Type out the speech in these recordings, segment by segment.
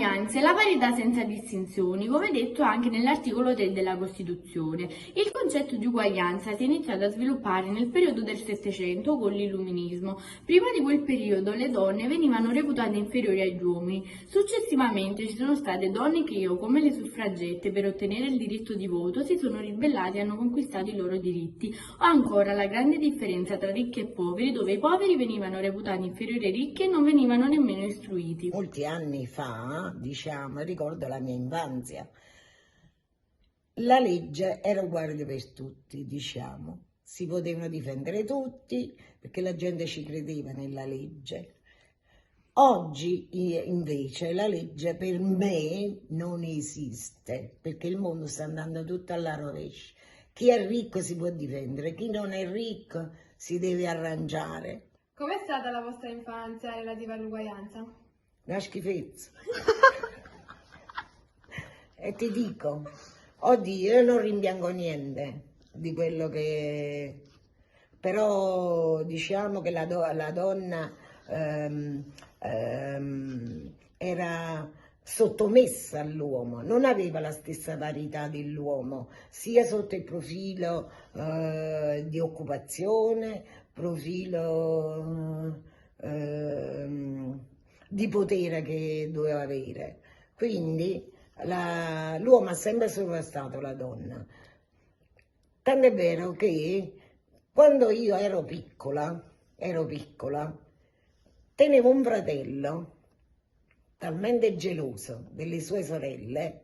l'uguaglianza e la parità senza distinzioni, come detto anche nell'articolo 3 della Costituzione. Il concetto di uguaglianza si è iniziato a sviluppare nel periodo del Settecento con l'Illuminismo. Prima di quel periodo le donne venivano reputate inferiori agli uomini. Successivamente ci sono state donne che, come le suffragette, per ottenere il diritto di voto si sono ribellate e hanno conquistato i loro diritti. O ancora la grande differenza tra ricchi e poveri, dove i poveri venivano reputati inferiori ai ricchi e non venivano nemmeno istruiti. Molti anni fa, ricordo la mia infanzia, la legge era uguale per tutti, si potevano difendere tutti perché la gente ci credeva nella legge. Oggi invece la legge per me non esiste, perché il mondo sta andando tutto alla rovescia. Chi è ricco si può difendere, chi non è ricco si deve arrangiare. Com'è stata la vostra infanzia relativa all'uguaglianza? Una schifezza. E ti dico, oddio, io non rimpiango niente di quello che... Però diciamo che la donna era sottomessa all'uomo, non aveva la stessa parità dell'uomo, sia sotto il profilo di occupazione, profilo di potere che doveva avere. Quindi l'uomo ha sempre sovrastato la donna. Tant'è vero che quando io ero piccola, tenevo un fratello talmente geloso delle sue sorelle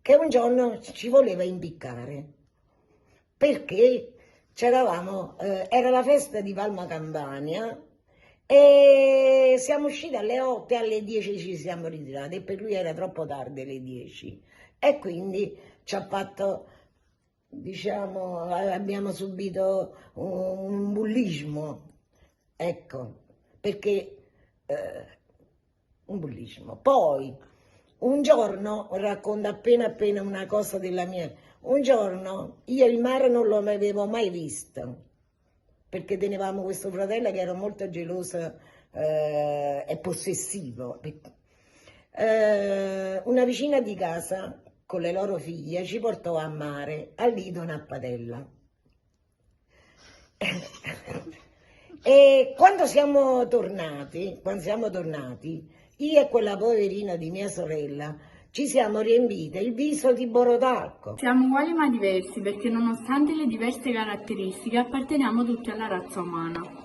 che un giorno ci voleva impiccare, perché era la festa di Palma Campania e siamo usciti alle 8 e alle 10 ci siamo ritirati, e per lui era troppo tardi, alle 10, e quindi ci ha fatto, abbiamo subito un bullismo, ecco, perché un bullismo. Poi un giorno, racconto appena una cosa della mia, un giorno io il mare non lo avevo mai visto, perché tenevamo questo fratello che era molto geloso e possessivo. Una vicina di casa con le loro figlie ci portò a mare, a Lido, Nappadella. E quando siamo tornati, io e quella poverina di mia sorella ci siamo riempite il viso di borodacco. Siamo uguali ma diversi perché nonostante le diverse caratteristiche apparteniamo tutti alla razza umana.